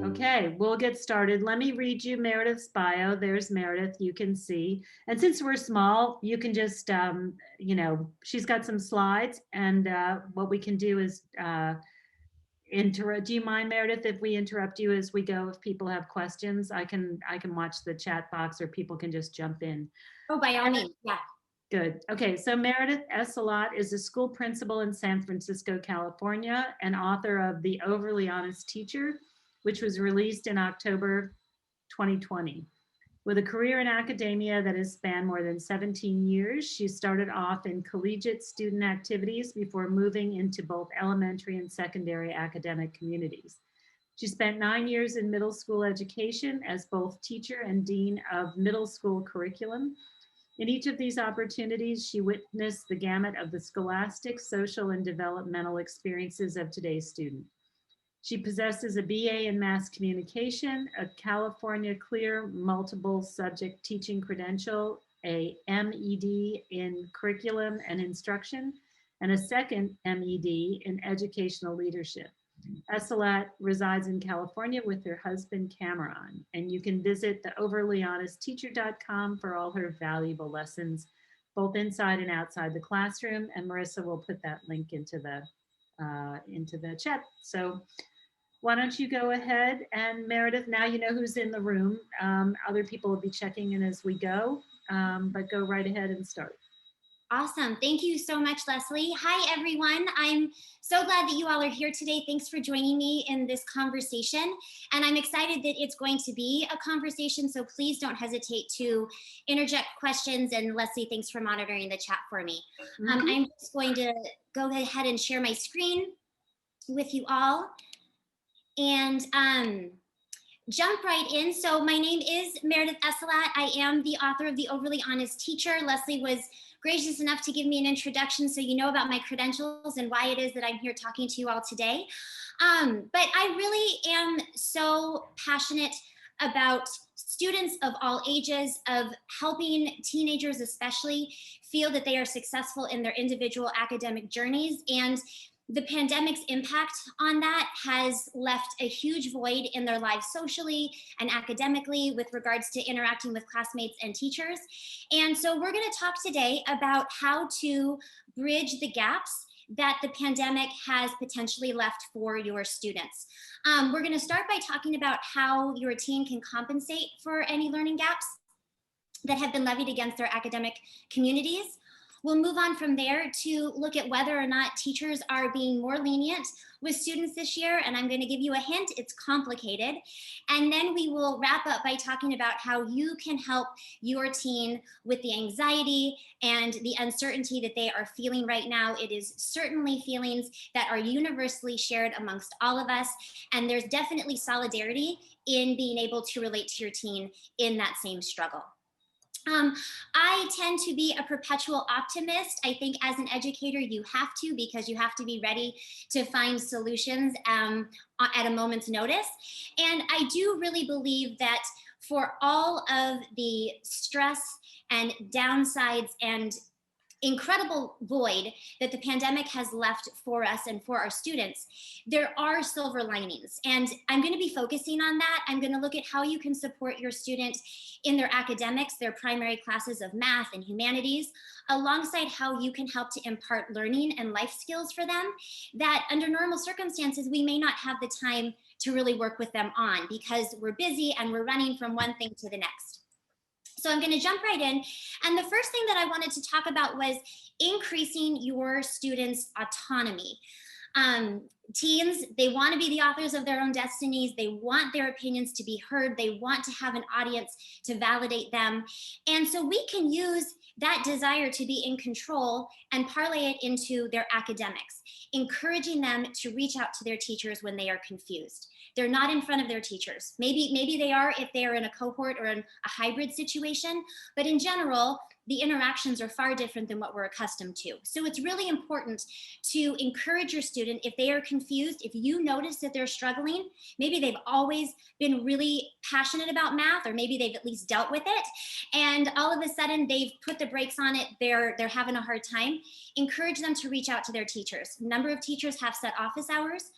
Okay, we'll get started. Let me read you Meredith's bio. There's Meredith, you can see. And since we're small, you can just, she's got some slides. And what we can do is interrupt. Do you mind, Meredith, if we interrupt you as we go? If people have questions, I can watch the chat box, or people can just jump in. Oh, by all means, yeah. Good. Okay, so Meredith Esalat is a school principal in San Francisco, California, and author of The Overly Honest Teacher, which was released in October 2020. With a career in academia that has spanned more than 17 years, she started off in collegiate student activities before moving into both elementary and secondary academic communities. She spent 9 years in middle school education as both teacher and dean of middle school curriculum. In each of these opportunities, she witnessed the gamut of the scholastic, social, and developmental experiences of today's student. She possesses a BA in Mass Communication, a California Clear Multiple Subject Teaching Credential, a MED in Curriculum and Instruction, and a second MED in Educational Leadership. Esalat resides in California with her husband, Cameron, and you can visit the overlyhonestteacher.com for all her valuable lessons, both inside and outside the classroom. And Marissa will put that link into the chat. So why don't you go ahead, and Meredith, now you know who's in the room. Other people will be checking in as we go, but go right ahead and start. Awesome. Thank you so much, Leslie. Hi, everyone. I'm so glad that you all are here today. Thanks for joining me in this conversation. And I'm excited that it's going to be a conversation, so please don't hesitate to interject questions. And Leslie, thanks for monitoring the chat for me. I'm just going to go ahead and share my screen with you all and jump right in. So my name is Meredith Esalat. I am the author of The Overly Honest Teacher. Leslie was gracious enough to give me an introduction so you know about my credentials and why it is that I'm here talking to you all today. But I really am so passionate about students of all ages, of helping teenagers especially feel that they are successful in their individual academic journeys. And the pandemic's impact on that has left a huge void in their lives socially and academically with regards to interacting with classmates and teachers. And so we're going to talk today about how to bridge the gaps that the pandemic has potentially left for your students. We're going to start by talking about how your teen can compensate for any learning gaps that have been levied against their academic communities. We'll move on from there to look at whether or not teachers are being more lenient with students this year. And I'm going to give you a hint, it's complicated. And then we will wrap up by talking about how you can help your teen with the anxiety and the uncertainty that they are feeling right now. It is certainly feelings that are universally shared amongst all of us. And there's definitely solidarity in being able to relate to your teen in that same struggle. I tend to be a perpetual optimist. I think as an educator, you have to, because you have to be ready to find solutions at a moment's notice. And I do really believe that for all of the stress and downsides and incredible void that the pandemic has left for us and for our students, there are silver linings. And I'm going to be focusing on that. I'm going to look at how you can support your student in their academics, their primary classes of math and humanities, alongside how you can help to impart learning and life skills for them that under normal circumstances, we may not have the time to really work with them on because we're busy and we're running from one thing to the next. So I'm going to jump right in. And the first thing that I wanted to talk about was increasing your students' autonomy. Teens, they want to be the authors of their own destinies. They want their opinions to be heard. They want to have an audience to validate them. And so we can use that desire to be in control and parlay it into their academics, encouraging them to reach out to their teachers when they are confused. They're not in front of their teachers. Maybe they are if they are in a cohort or in a hybrid situation, but in general, the interactions are far different than what we're accustomed to. So it's really important to encourage your student if they are confused, if you notice that they're struggling, maybe they've always been really passionate about math, or maybe they've at least dealt with it, and all of a sudden they've put the brakes on it, they're having a hard time, encourage them to reach out to their teachers. A number of teachers have set office hours.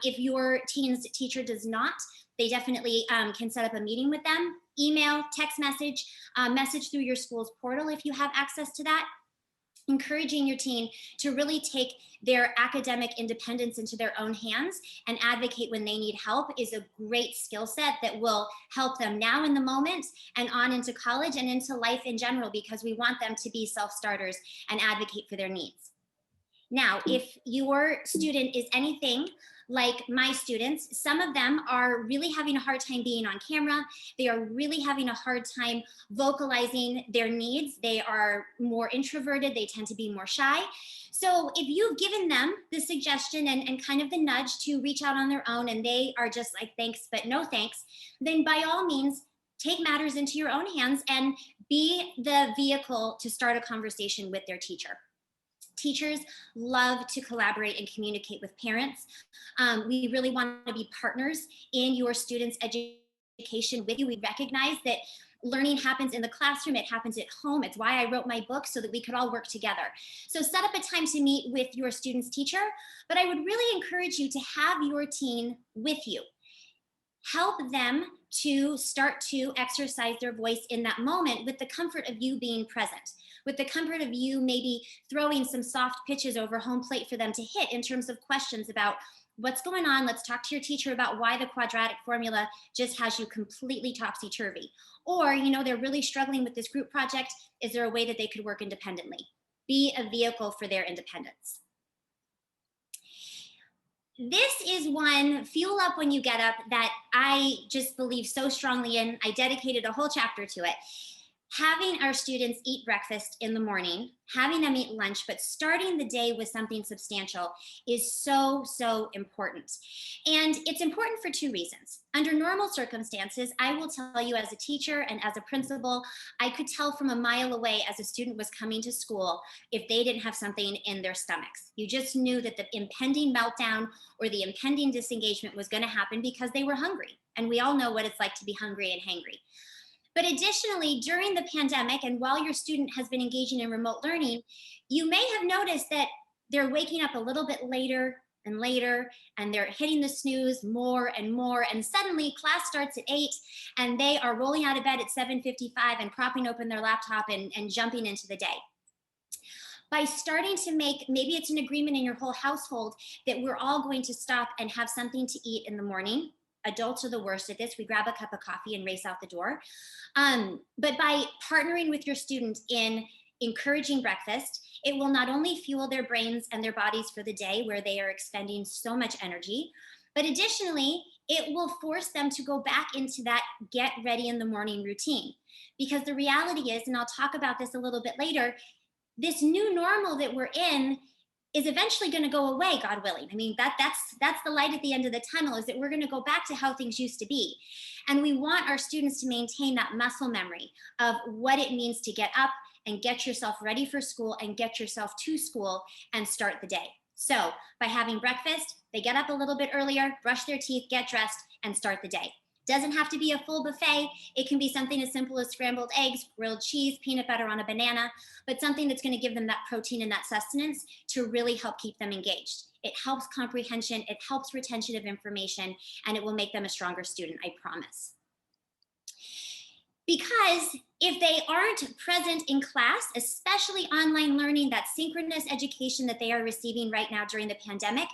If your teen's teacher does not, they definitely can set up a meeting with them, email, text message, message through your school's portal if you have access to that. Encouraging your teen to really take their academic independence into their own hands and advocate when they need help is a great skill set that will help them now in the moment and on into college and into life in general, because we want them to be self-starters and advocate for their needs. Now, if your student is anything like my students, some of them are really having a hard time being on camera. They are really having a hard time vocalizing their needs. They are more introverted. They tend to be more shy. So if you've given them the suggestion and kind of the nudge to reach out on their own, and they are just like, thanks, but no thanks, then by all means, take matters into your own hands and be the vehicle to start a conversation with their teacher. Teachers love to collaborate and communicate with parents. We really want to be partners in your students' education with you. We recognize that learning happens in the classroom, it happens at home. It's why I wrote my book, so that we could all work together. So set up a time to meet with your student's teacher, but I would really encourage you to have your teen with you. Help them to start to exercise their voice in that moment with the comfort of you being present, with the comfort of you maybe throwing some soft pitches over home plate for them to hit in terms of questions about what's going on. Let's talk to your teacher about why the quadratic formula just has you completely topsy-turvy. Or, you know, they're really struggling with this group project. Is there a way that they could work independently? Be a vehicle for their independence. This is one, Fuel Up When You Get Up, that I just believe so strongly in. I dedicated a whole chapter to it. Having our students eat breakfast in the morning, having them eat lunch, but starting the day with something substantial is so, so important. And it's important for two reasons. Under normal circumstances, I will tell you as a teacher and as a principal, I could tell from a mile away as a student was coming to school if they didn't have something in their stomachs. You just knew that the impending meltdown or the impending disengagement was going to happen because they were hungry. And we all know what it's like to be hungry and hangry. But additionally, during the pandemic, and while your student has been engaging in remote learning, you may have noticed that they're waking up a little bit later and later, and they're hitting the snooze more and more, and suddenly class starts at 8, and they are rolling out of bed at 7:55 and propping open their laptop and jumping into the day. By starting to make, maybe it's an agreement in your whole household that we're all going to stop and have something to eat in the morning. Adults are the worst at this. We grab a cup of coffee and race out the door. But by partnering with your students in encouraging breakfast, it will not only fuel their brains and their bodies for the day where they are expending so much energy, but additionally, it will force them to go back into that get ready in the morning routine. Because the reality is, and I'll talk about this a little bit later, this new normal that we're in is eventually going to go away, God willing. I mean, that's the light at the end of the tunnel, is that we're going to go back to how things used to be. And we want our students to maintain that muscle memory of what it means to get up and get yourself ready for school and get yourself to school and start the day. So by having breakfast, they get up a little bit earlier, brush their teeth, get dressed, and start the day. Doesn't have to be a full buffet. It can be something as simple as scrambled eggs, grilled cheese, peanut butter on a banana, but something that's going to give them that protein and that sustenance to really help keep them engaged. It helps comprehension, it helps retention of information, and it will make them a stronger student, I promise. Because if they aren't present in class, especially online learning, that synchronous education that they are receiving right now during the pandemic,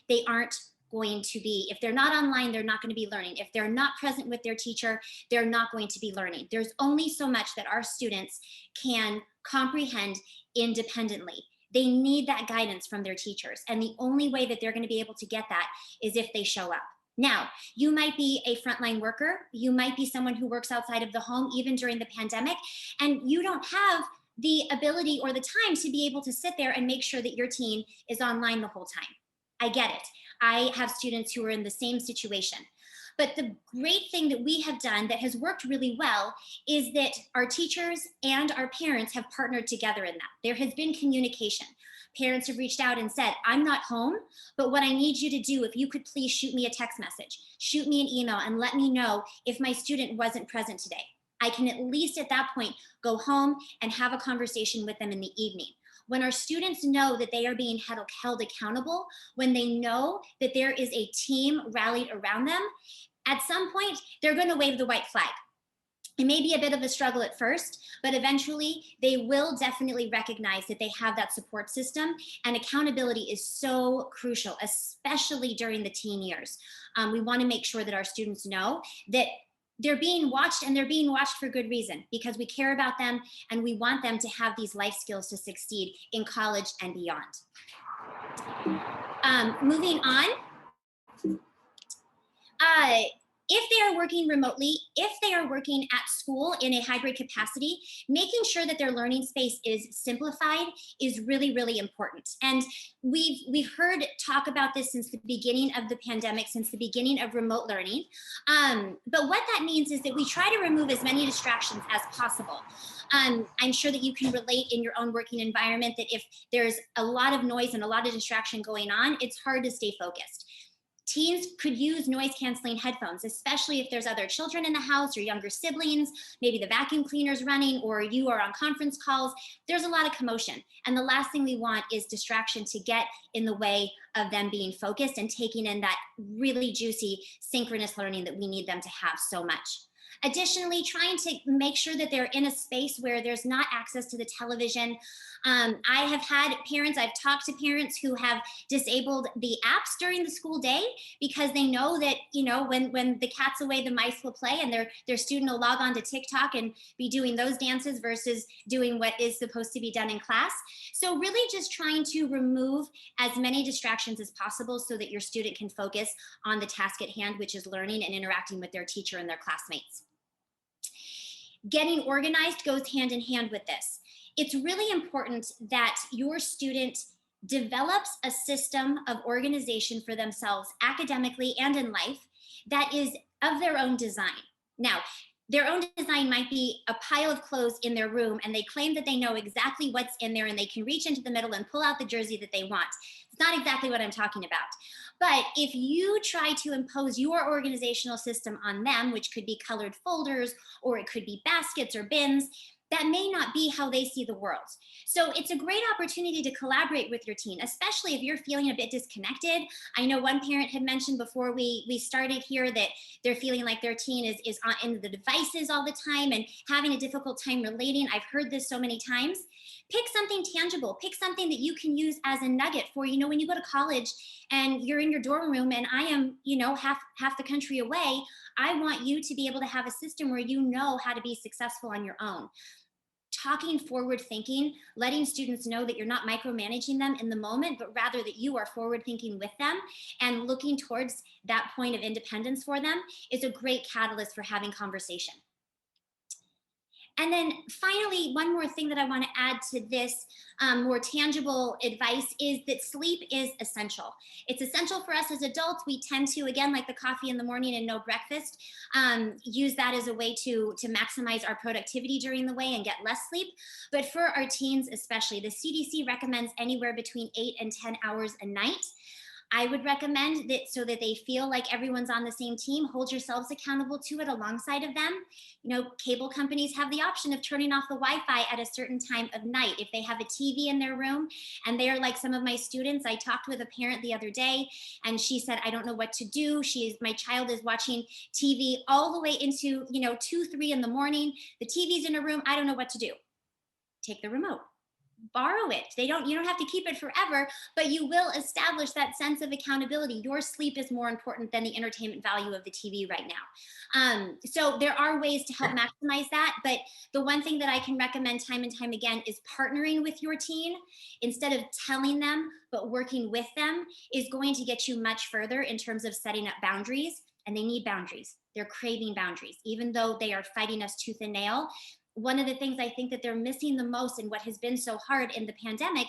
they aren't going to be, if they're not online, they're not going to be learning. If they're not present with their teacher, they're not going to be learning. There's only so much that our students can comprehend independently. They need that guidance from their teachers. And the only way that they're going to be able to get that is if they show up. Now, you might be a frontline worker. You might be someone who works outside of the home, even during the pandemic, and you don't have the ability or the time to be able to sit there and make sure that your teen is online the whole time. I get it. I have students who are in the same situation. But the great thing that we have done that has worked really well is that our teachers and our parents have partnered together in that. There has been communication. Parents have reached out and said, I'm not home, but what I need you to do, if you could please shoot me a text message, shoot me an email, and let me know if my student wasn't present today. I can at least at that point go home and have a conversation with them in the evening. When our students know that they are being held accountable, when they know that there is a team rallied around them, at some point, they're going to wave the white flag. It may be a bit of a struggle at first, but eventually they will definitely recognize that they have that support system, and accountability is so crucial, especially during the teen years. We want to make sure that our students know that they're being watched, and they're being watched for good reason, because we care about them and we want them to have these life skills to succeed in college and beyond. Moving on. If they are working remotely, if they are working at school in a hybrid capacity, making sure that their learning space is simplified is really, really important. And we've heard talk about this since the beginning of the pandemic, since the beginning of remote learning. But what that means is that we try to remove as many distractions as possible. I'm sure that you can relate in your own working environment that if there's a lot of noise and a lot of distraction going on, it's hard to stay focused. Teens could use noise canceling headphones, especially if there's other children in the house or younger siblings, maybe the vacuum cleaner's running or you are on conference calls. There's a lot of commotion. And the last thing we want is distraction to get in the way of them being focused and taking in that really juicy synchronous learning that we need them to have so much. Additionally, trying to make sure that they're in a space where there's not access to the television. I have had parents, I've talked to parents who have disabled the apps during the school day because they know that, you know, when the cat's away, the mice will play, and their student will log on to TikTok and be doing those dances versus doing what is supposed to be done in class. So really just trying to remove as many distractions as possible so that your student can focus on the task at hand, which is learning and interacting with their teacher and their classmates. Getting organized goes hand in hand with this. It's really important that your student develops a system of organization for themselves academically and in life that is of their own design. Now, their own design might be a pile of clothes in their room and they claim that they know exactly what's in there and they can reach into the middle and pull out the jersey that they want. It's not exactly what I'm talking about. But if you try to impose your organizational system on them, which could be colored folders or it could be baskets or bins, that may not be how they see the world. So it's a great opportunity to collaborate with your teen, especially if you're feeling a bit disconnected. I know one parent had mentioned before we started here that they're feeling like their teen is on in the devices all the time and having a difficult time relating. I've heard this so many times. Pick something tangible, pick something that you can use as a nugget for, you know, when you go to college and you're in your dorm room and I am, you know, half the country away, I want you to be able to have a system where you know how to be successful on your own. Talking forward thinking, letting students know that you're not micromanaging them in the moment, but rather that you are forward thinking with them and looking towards that point of independence for them is a great catalyst for having conversation. And then finally, one more thing that I want to add to this more tangible advice is that sleep is essential. It's essential for us as adults. We tend to, again, like the coffee in the morning and no breakfast, use that as a way to maximize our productivity during the way and get less sleep. But for our teens especially, the CDC recommends anywhere between 8 and 10 hours a night. I would recommend that so that they feel like everyone's on the same team, hold yourselves accountable to it alongside of them. You know, cable companies have the option of turning off the Wi-Fi at a certain time of night. If they have a TV in their room and they are like some of my students, I talked with a parent the other day and she said, I don't know what to do. My child is watching TV all the way into, 2, 3 in the morning. The TV's in a room. I don't know what to do. Take the remote. Borrow it. You don't have to keep it forever, but you will establish that sense of accountability. Your sleep is more important than the entertainment value of the TV right now. So there are ways to help maximize that, but the one thing that I can recommend time and time again is partnering with your teen instead of telling them, but working with them is going to get you much further in terms of setting up boundaries, and they need boundaries. They're craving boundaries, even though they are fighting us tooth and nail. One of the things I think that they're missing the most and what has been so hard in the pandemic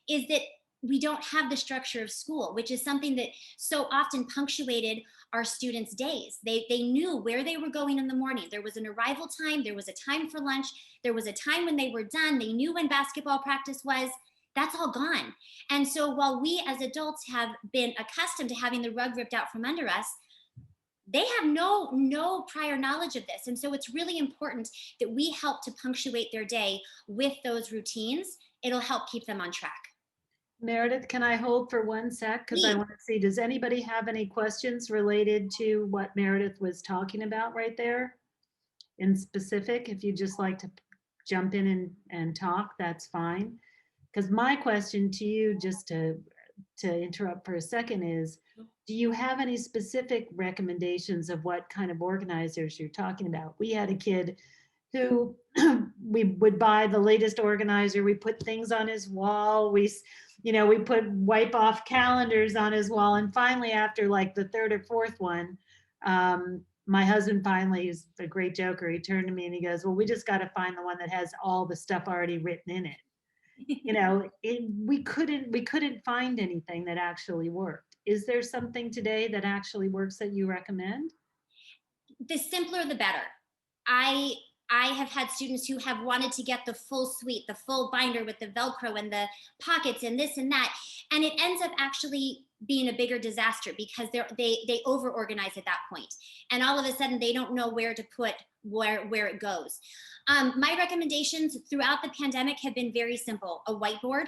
is that we don't have the structure of school, which is something that so often punctuated our students' days. They knew where they were going in the morning. There was an arrival time, there was a time for lunch, there was a time when they were done. They knew when basketball practice was. That's all gone. And so while we as adults have been accustomed to having the rug ripped out from under us, they have no prior knowledge of this. And so it's really important that we help to punctuate their day with those routines. It'll help keep them on track. Meredith, can I hold for 1 sec? Because I Please. want to see, does anybody have any questions related to what Meredith was talking about right there? In specific, if you'd just like to jump in and talk, that's fine. Because my question to you, just to interrupt for a second, is do you have any specific recommendations of what kind of organizers you're talking about? We had a kid who we would buy the latest organizer, we put things on his wall, we put wipe off calendars on his wall, and finally after like the third or fourth one, my husband finally, is a great joker, he turned to me and he goes, well, we just got to find the one that has all the stuff already written in it. We couldn't find anything that actually worked. Is there something today that actually works that you recommend? The simpler, the better. I have had students who have wanted to get the full suite, the full binder with the Velcro and the pockets and this and that. And it ends up actually being a bigger disaster because they over organize at that point. And all of a sudden they don't know where to put where it goes. My recommendations throughout the pandemic have been very simple. A whiteboard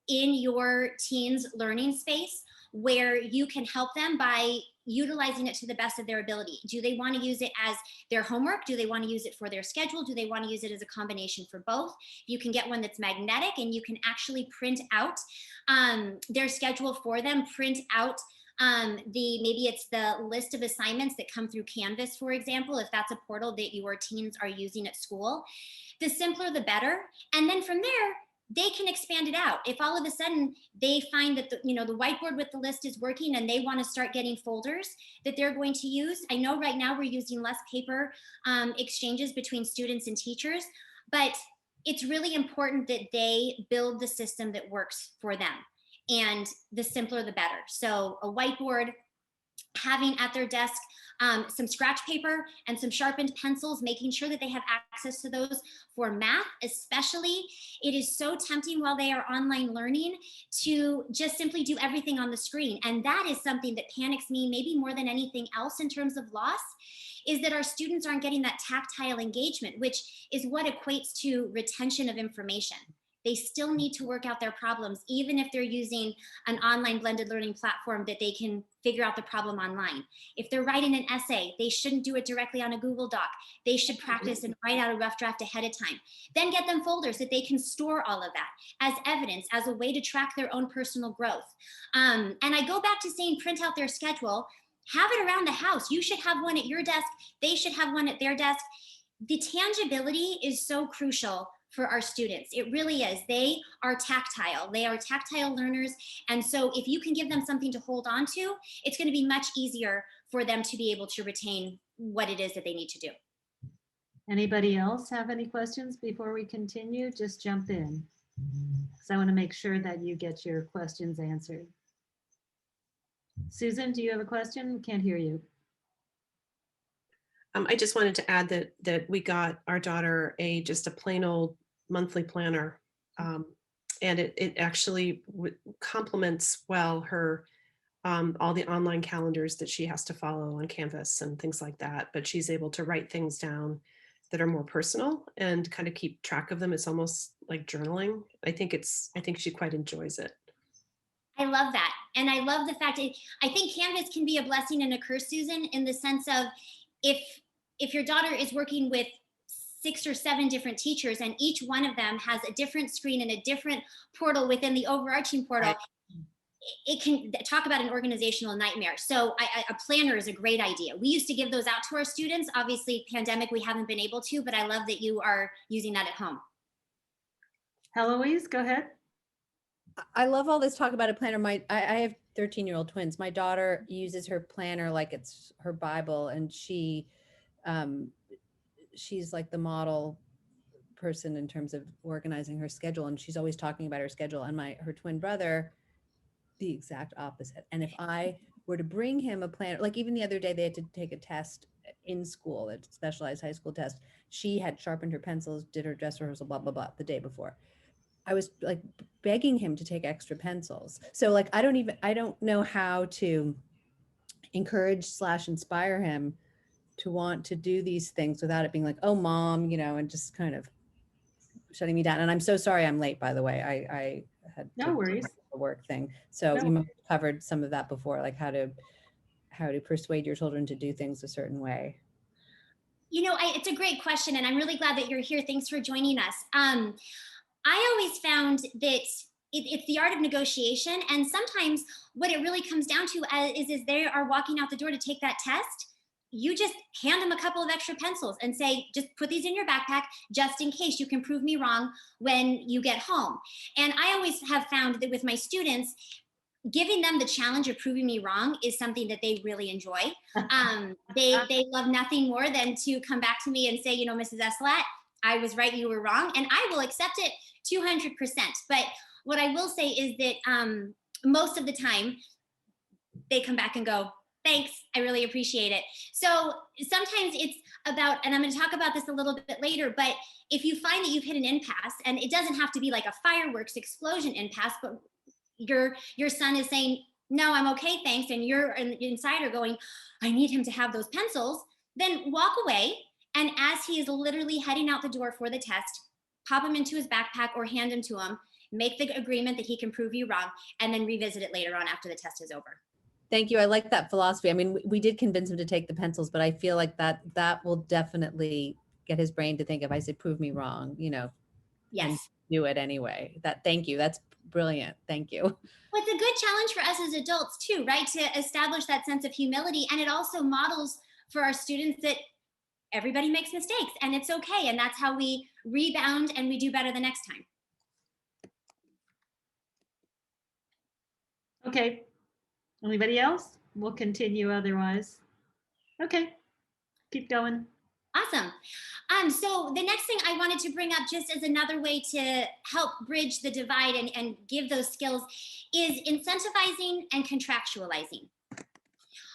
in your teens' learning space where you can help them by utilizing it to the best of their ability. Do they want to use it as their homework? Do they want to use it for their schedule? Do they want to use it as a combination for both? You can get one that's magnetic and you can actually print out their schedule for them, print out maybe it's the list of assignments that come through Canvas, for example, if that's a portal that your teens are using at school. The simpler, the better. And then from there, they can expand it out. If all of a sudden they find that the whiteboard with the list is working and they want to start getting folders that they're going to use. I know right now we're using less paper exchanges between students and teachers, but it's really important that they build the system that works for them. And the simpler, the better. So a whiteboard, having at their desk some scratch paper and some sharpened pencils, making sure that they have access to those for math, especially. It is so tempting while they are online learning to just simply do everything on the screen. And that is something that panics me maybe more than anything else in terms of loss, is that our students aren't getting that tactile engagement, which is what equates to retention of information. They still need to work out their problems, even if they're using an online blended learning platform that they can figure out the problem online. If they're writing an essay, they shouldn't do it directly on a Google Doc. They should practice and write out a rough draft ahead of time. Then get them folders that they can store all of that as evidence, as a way to track their own personal growth. And I go back to saying print out their schedule, have it around the house. You should have one at your desk. They should have one at their desk. The tangibility is so crucial for our students. It really is. They are tactile. They are tactile learners. And so if you can give them something to hold on to, it's going to be much easier for them to be able to retain what it is that they need to do. Anybody else have any questions before we continue? Just jump in, because I want to make sure that you get your questions answered. Susan, do you have a question? Can't hear you. I just wanted to add that we got our daughter just a plain old monthly planner, and it actually complements well her all the online calendars that she has to follow on Canvas and things like that. But she's able to write things down that are more personal and kind of keep track of them. It's almost like journaling. I think she quite enjoys it. I love that, and I love the fact I think Canvas can be a blessing and a curse, Susan, in the sense of if your daughter is working with 6 or 7 different teachers and each one of them has a different screen and a different portal within the overarching portal, right, it can talk about an organizational nightmare. So a planner is a great idea. We used to give those out to our students. Obviously, pandemic, we haven't been able to, but I love that you are using that at home. Heloise, go ahead. I love all this talk about a planner. I have 13-year-old twins. My daughter uses her planner like it's her Bible, and she's like the model person in terms of organizing her schedule, and she's always talking about her schedule. And her twin brother, the exact opposite. And if I were to bring him a planner, like even the other day they had to take a test in school, a specialized high school test. She had sharpened her pencils, did her dress rehearsal, blah, blah, blah, the day before. I was like begging him to take extra pencils. So like, I don't know how to encourage / inspire him to want to do these things without it being like, oh mom, and just kind of shutting me down. And I'm so sorry I'm late, by the way. I had No to worries. the work thing. So No you might have covered some of that before, like how to persuade your children to do things a certain way. It's a great question, and I'm really glad that you're here. Thanks for joining us. I always found that it's the art of negotiation, and sometimes what it really comes down to is they are walking out the door to take that test. You just hand them a couple of extra pencils and say, just put these in your backpack just in case. You can prove me wrong when you get home. And I always have found that with my students, giving them the challenge of proving me wrong is something that they really enjoy. They love nothing more than to come back to me and say, Mrs. Esalat, I was right, you were wrong, and I will accept it 200%. But what I will say is that most of the time they come back and go, thanks, I really appreciate it. So sometimes it's about, and I'm going to talk about this a little bit later, but if you find that you've hit an impasse, and it doesn't have to be like a fireworks explosion impasse, but your son is saying, no, I'm okay, thanks, and you're inside are going, I need him to have those pencils, then walk away, and as he is literally heading out the door for the test, pop him into his backpack or hand him to him, make the agreement that he can prove you wrong, and then revisit it later on after the test is over. Thank you. I like that philosophy. I mean, we did convince him to take the pencils, but I feel like that will definitely get his brain to think, if I say prove me wrong, Yes. And do it anyway. Thank you. That's brilliant. Thank you. Well, it's a good challenge for us as adults too, right? To establish that sense of humility. And it also models for our students that everybody makes mistakes and it's okay. And that's how we rebound and we do better the next time. Okay. Anybody else? We'll continue otherwise. Okay. Keep going. Awesome. So the next thing I wanted to bring up just as another way to help bridge the divide and give those skills is incentivizing and contractualizing.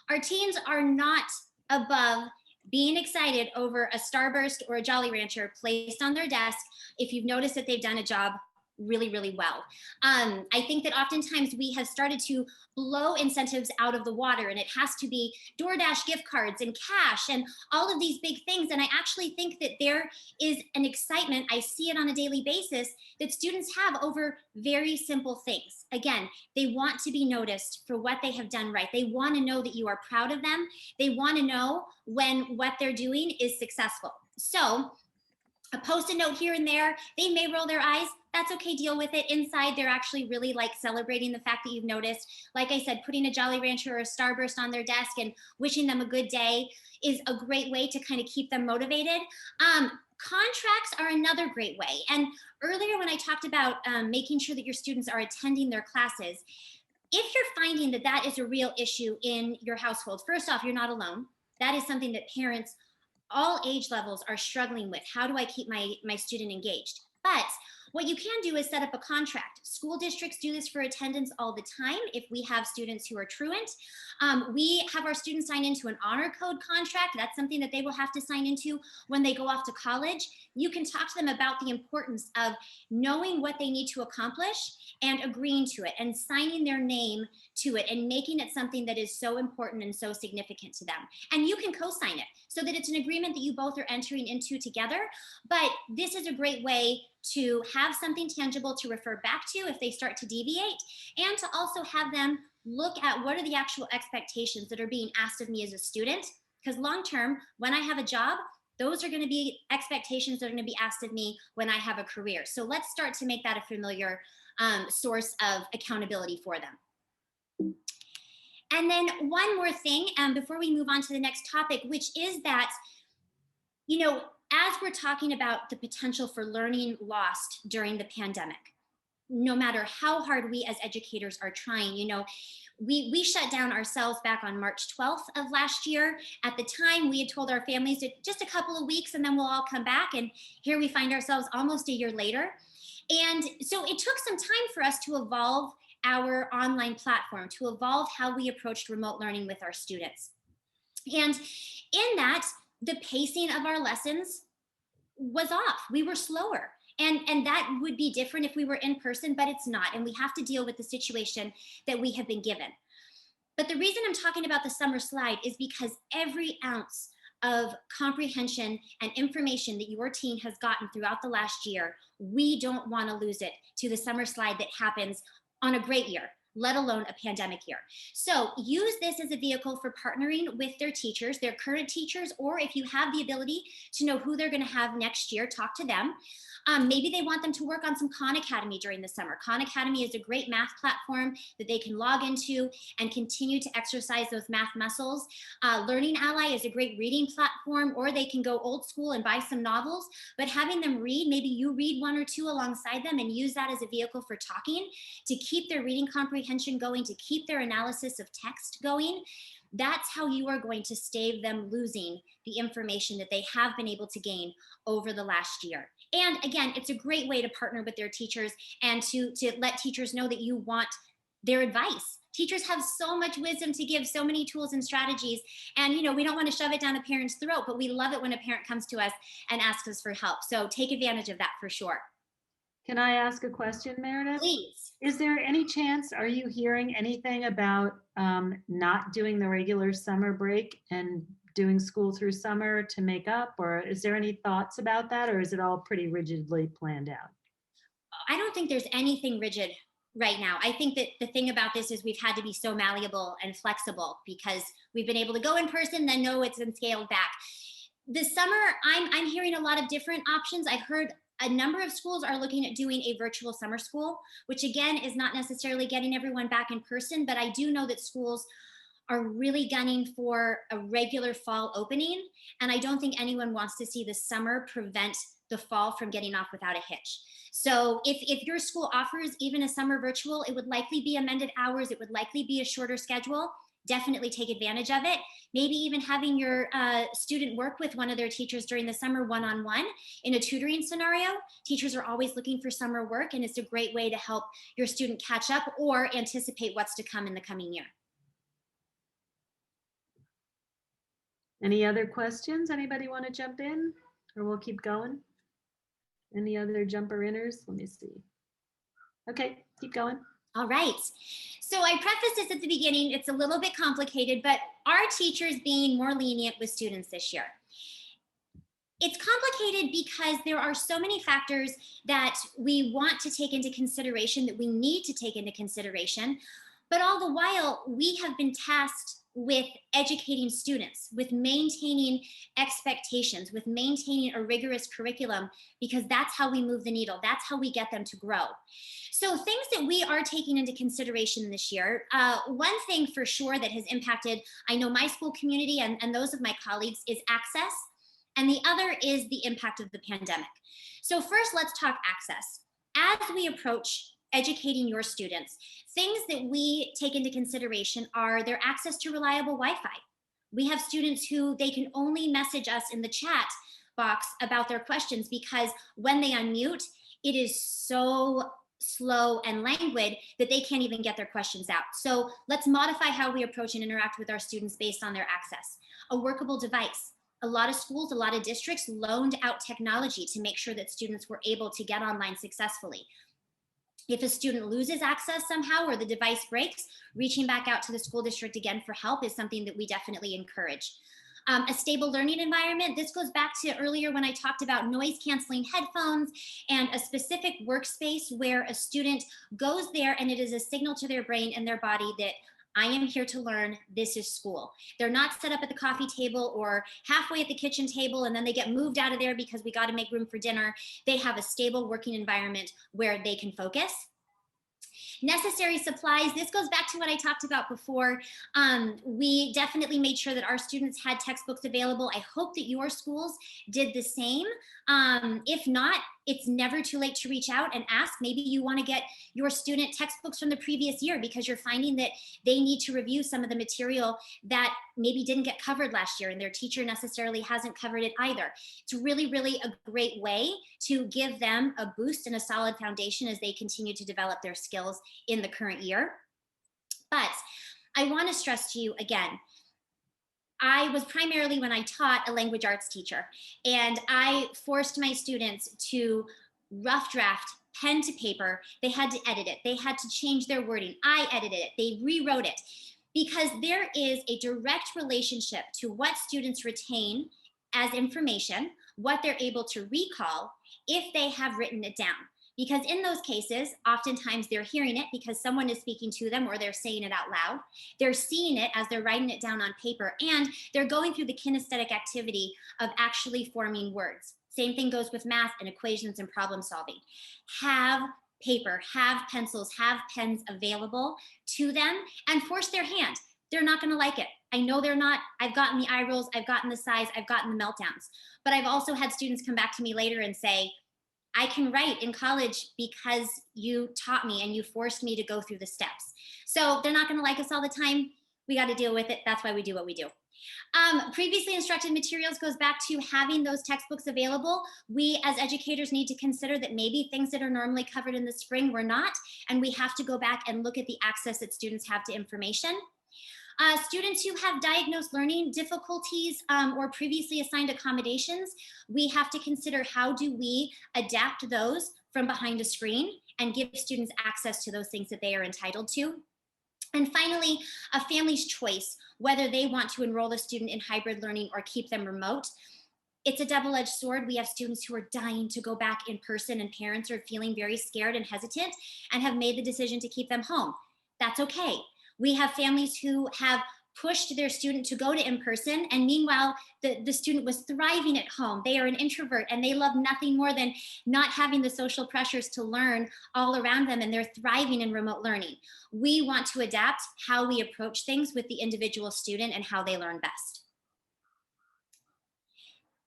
Our teens are not above being excited over a Starburst or a Jolly Rancher placed on their desk if you've noticed that they've done a job really, really well. I think that oftentimes we have started to blow incentives out of the water, and it has to be DoorDash gift cards and cash and all of these big things. And I actually think that there is an excitement, I see it on a daily basis, that students have over very simple things. Again, they want to be noticed for what they have done right. They want to know that you are proud of them. They want to know when what they're doing is successful. So a Post-it note here and there, they may roll their eyes. That's okay, deal with it. Inside, they're actually really like celebrating the fact that you've noticed. Like I said, putting a Jolly Rancher or a Starburst on their desk and wishing them a good day is a great way to kind of keep them motivated. Contracts are another great way. And earlier when I talked about making sure that your students are attending their classes, if you're finding that that is a real issue in your household, first off, you're not alone. That is something that parents all age levels are struggling with. How do I keep my student engaged? But what you can do is set up a contract. School districts do this for attendance all the time if we have students who are truant. We have our students sign into an honor code contract. That's something that they will have to sign into when they go off to college. You can talk to them about the importance of knowing what they need to accomplish and agreeing to it and signing their name to it and making it something that is so important and so significant to them. And you can co-sign it so that it's an agreement that you both are entering into together. But this is a great way to have something tangible to refer back to if they start to deviate, and to also have them look at what are the actual expectations that are being asked of me as a student. Because long term, when I have a job, those are going to be expectations that are going to be asked of me when I have a career. So let's start to make that a familiar source of accountability for them. And then one more thing before we move on to the next topic, which is that, as we're talking about the potential for learning lost during the pandemic, no matter how hard we as educators are trying, we shut down ourselves back on March 12th of last year. At the time, we had told our families that just a couple of weeks and then we'll all come back. And here we find ourselves almost a year later. And so it took some time for us to evolve our online platform, to evolve how we approached remote learning with our students. And in that, the pacing of our lessons was off. We were slower. And that would be different if we were in person, but it's not. And we have to deal with the situation that we have been given. But the reason I'm talking about the summer slide is because every ounce of comprehension and information that your teen has gotten throughout the last year, we don't want to lose it to the summer slide that happens on a great year, let alone a pandemic year. So use this as a vehicle for partnering with their teachers, their current teachers, or if you have the ability to know who they're going to have next year, talk to them. Maybe they want them to work on some Khan Academy during the summer. Khan Academy is a great math platform that they can log into and continue to exercise those math muscles. Learning Ally is a great reading platform, or they can go old school and buy some novels, but having them read, maybe you read one or two alongside them and use that as a vehicle for talking to keep their reading comprehension going, to keep their analysis of text going. That's how you are going to stave them losing the information that they have been able to gain over the last year. And again, it's a great way to partner with their teachers and to let teachers know that you want their advice. Teachers have so much wisdom to give, so many tools and strategies. And, you know, we don't want to shove it down a parent's throat, but we love it when a parent comes to us and asks us for help. So take advantage of that for sure. Can I ask a question, Meredith? Please. Is there any chance, are you hearing anything about not doing the regular summer break and doing school through summer to make up? Or is there any thoughts about that? Or is it all pretty rigidly planned out? I don't think there's anything rigid right now. I think that the thing about this is we've had to be so malleable and flexible because we've been able to go in person, then know it's been scaled back. This summer, I'm hearing a lot of different options. I've heard a number of schools are looking at doing a virtual summer school, which again is not necessarily getting everyone back in person, but I do know that schools are really gunning for a regular fall opening. And I don't think anyone wants to see the summer prevent the fall from getting off without a hitch. So if your school offers even a summer virtual, it would likely be amended hours. It would likely be a shorter schedule. Definitely take advantage of it. Maybe even having your student work with one of their teachers during the summer one-on-one in a tutoring scenario. Teachers are always looking for summer work, and it's a great way to help your student catch up or anticipate what's to come in the coming year. Any other questions? Anybody want to jump in, or we'll keep going? Any other jumper-inners? Let me see. Okay, keep going. All right. So I prefaced this at the beginning. It's a little bit complicated, but are teachers being more lenient with students this year? It's complicated because there are so many factors that we want to take into consideration, that we need to take into consideration. But all the while, we have been tasked with educating students, with maintaining expectations, with maintaining a rigorous curriculum, because that's how we move the needle. That's how we get them to grow. So things that we are taking into consideration this year, one thing for sure that has impacted, I know my school community and those of my colleagues, is access. And the other is the impact of the pandemic. So first, let's talk access. As we approach educating your students, things that we take into consideration are their access to reliable Wi-Fi. We have students who they can only message us in the chat box about their questions because when they unmute, it is so slow and languid that they can't even get their questions out. So let's modify how we approach and interact with our students based on their access. A workable device. A lot of schools, a lot of districts loaned out technology to make sure that students were able to get online successfully. If a student loses access somehow or the device breaks, reaching back out to the school district again for help is something that we definitely encourage. A stable learning environment. This goes back to earlier when I talked about noise canceling headphones and a specific workspace where a student goes there and it is a signal to their brain and their body that I am here to learn, this is school. They're not set up at the coffee table or halfway at the kitchen table and then they get moved out of there because we got to make room for dinner. They have a stable working environment where they can focus. Necessary supplies. This goes back to what I talked about before. We definitely made sure that our students had textbooks available. I hope that your schools did the same. If not, It's never too late to reach out and ask. Maybe you want to get your student textbooks from the previous year because you're finding that they need to review some of the material that maybe didn't get covered last year and their teacher necessarily hasn't covered it either. It's really, really a great way to give them a boost and a solid foundation as they continue to develop their skills in the current year. But I want to stress to you again, I was primarily, when I taught, a language arts teacher, and I forced my students to rough draft, pen to paper. They had to edit it. They had to change their wording. I edited it. They rewrote it, because there is a direct relationship to what students retain as information, what they're able to recall if they have written it down. Because in those cases, oftentimes they're hearing it because someone is speaking to them or they're saying it out loud. They're seeing it as they're writing it down on paper, and they're going through the kinesthetic activity of actually forming words. Same thing goes with math and equations and problem solving. Have paper, have pencils, have pens available to them, and force their hand. They're not going to like it. I know they're not. I've gotten the eye rolls, I've gotten the sighs, I've gotten the meltdowns. But I've also had students come back to me later and say, I can write in college because you taught me and you forced me to go through the steps. So they're not going to like us all the time. We got to deal with it. That's why we do what we do. Previously instructed materials goes back to having those textbooks available. We as educators need to consider that maybe things that are normally covered in the spring were not, and we have to go back and look at the access that students have to information. Students who have diagnosed learning difficulties or previously assigned accommodations, we have to consider how do we adapt those from behind a screen and give students access to those things that they are entitled to. And finally, a family's choice, whether they want to enroll a student in hybrid learning or keep them remote. It's a double-edged sword. We have students who are dying to go back in person, and parents are feeling very scared and hesitant and have made the decision to keep them home. That's okay. We have families who have pushed their student to go to in-person, and meanwhile, the student was thriving at home. They are an introvert and they love nothing more than not having the social pressures to learn all around them, and they're thriving in remote learning. We want to adapt how we approach things with the individual student and how they learn best.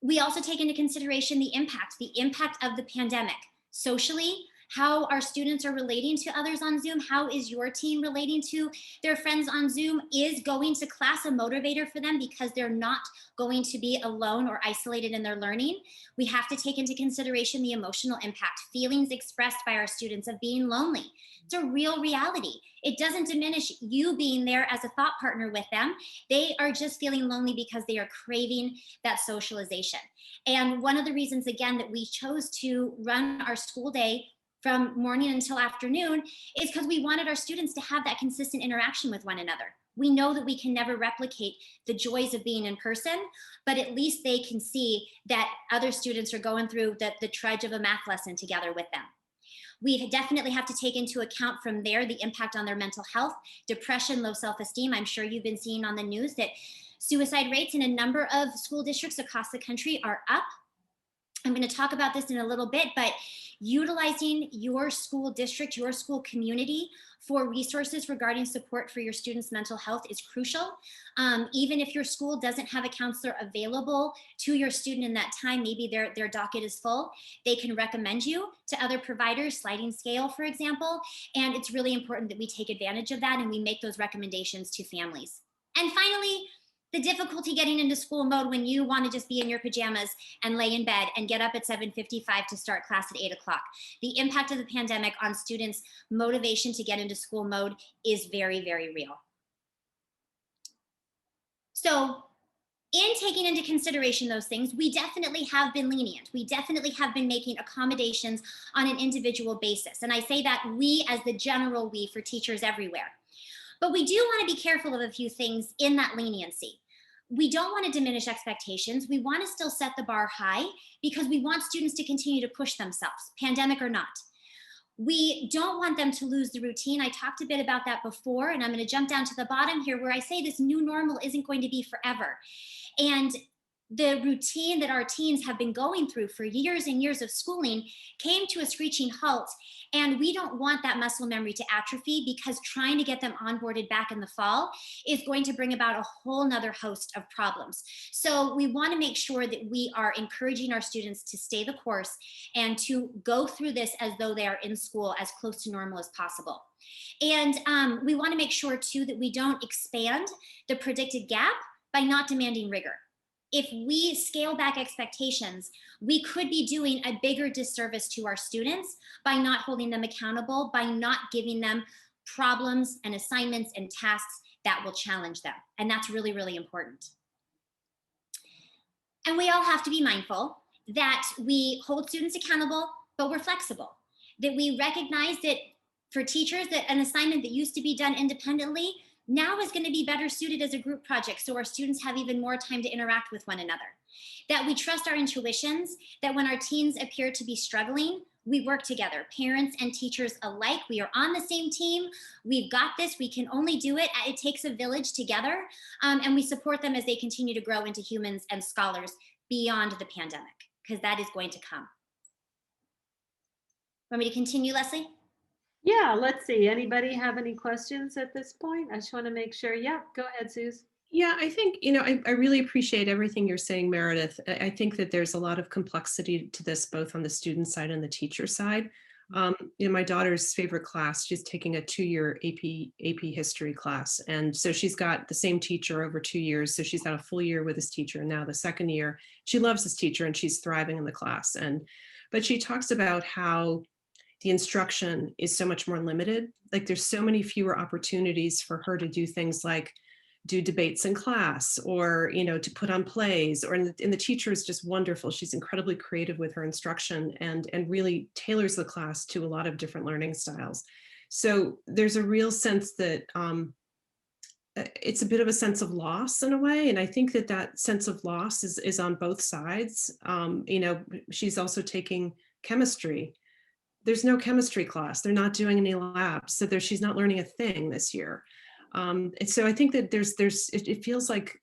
We also take into consideration the impact of the pandemic socially, how our students are relating to others on Zoom. How is your team relating to their friends on Zoom? Is going to class a motivator for them because they're not going to be alone or isolated in their learning? We have to take into consideration the emotional impact, feelings expressed by our students of being lonely. It's a real reality. It doesn't diminish you being there as a thought partner with them. They are just feeling lonely because they are craving that socialization. And one of the reasons, again, that we chose to run our school day from morning until afternoon is because we wanted our students to have that consistent interaction with one another. We know that we can never replicate the joys of being in person, but at least they can see that other students are going through the trudge of a math lesson together with them. We definitely have to take into account from there the impact on their mental health, depression, low self-esteem. I'm sure you've been seeing on the news that suicide rates in a number of school districts across the country are up. I'm going to talk about this in a little bit, but utilizing your school district, your school community for resources regarding support for your students' mental health is crucial. Even if your school doesn't have a counselor available to your student in that time, maybe their docket is full, they can recommend you to other providers, sliding scale, for example. And it's really important that we take advantage of that and we make those recommendations to families. And finally, the difficulty getting into school mode when you want to just be in your pajamas and lay in bed and get up at 7:55 to start class at 8 o'clock. The impact of the pandemic on students' motivation to get into school mode is very, very real. So in taking into consideration those things, we definitely have been lenient. We definitely have been making accommodations on an individual basis. And I say that we as the general we for teachers everywhere. But we do want to be careful of a few things in that leniency. We don't want to diminish expectations. We want to still set the bar high because we want students to continue to push themselves, pandemic or not. We don't want them to lose the routine. I talked a bit about that before, and I'm going to jump down to the bottom here where I say this new normal isn't going to be forever. And the routine that our teens have been going through for years and years of schooling came to a screeching halt. And we don't want that muscle memory to atrophy, because trying to get them onboarded back in the fall is going to bring about a whole nother host of problems. So we want to make sure that we are encouraging our students to stay the course and to go through this as though they are in school as close to normal as possible. And we want to make sure too that we don't expand the predicted gap by not demanding rigor. If we scale back expectations, we could be doing a bigger disservice to our students by not holding them accountable, by not giving them problems and assignments and tasks that will challenge them. And that's really, really important. And we all have to be mindful that we hold students accountable, but we're flexible, that we recognize that for teachers, that an assignment that used to be done independently now is going to be better suited as a group project, so our students have even more time to interact with one another. That we trust our intuitions, that when our teens appear to be struggling, we work together, parents and teachers alike. We are on the same team. We've got this. We can only do it. It takes a village together, and we support them as they continue to grow into humans and scholars beyond the pandemic, because that is going to come. Want me to continue, Leslie? Yeah, let's see. Anybody have any questions at this point? I just want to make sure. Yeah, go ahead, Suze. Yeah, I think, I really appreciate everything you're saying, Meredith. I think that there's a lot of complexity to this, both on the student side and the teacher side. My daughter's favorite class, she's taking a 2-year AP history class. And so she's got the same teacher over 2 years. So she's had a full year with this teacher. And now the second year, she loves this teacher and she's thriving in the class. But she talks about how the instruction is so much more limited. Like there's so many fewer opportunities for her to do things like do debates in class, or to put on plays, and the teacher is just wonderful. She's incredibly creative with her instruction and really tailors the class to a lot of different learning styles. So there's a real sense that it's a bit of a sense of loss in a way, and I think that sense of loss is on both sides. She's also taking chemistry. There's no chemistry class. They're not doing any labs. So she's not learning a thing this year. And so I think that it feels like,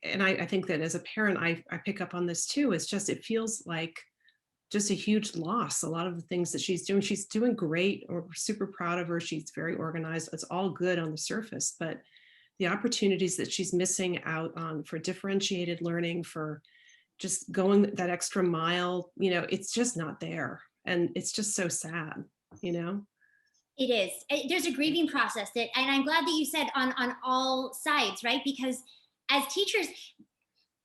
and I think that as a parent, I pick up on this too. It feels like just a huge loss. A lot of the things that she's doing great, or we're super proud of her. She's very organized. It's all good on the surface, but the opportunities that she's missing out on for differentiated learning, for just going that extra mile, it's just not there. And it's just so sad, It is. There's a grieving process and I'm glad that you said on all sides, right? Because as teachers,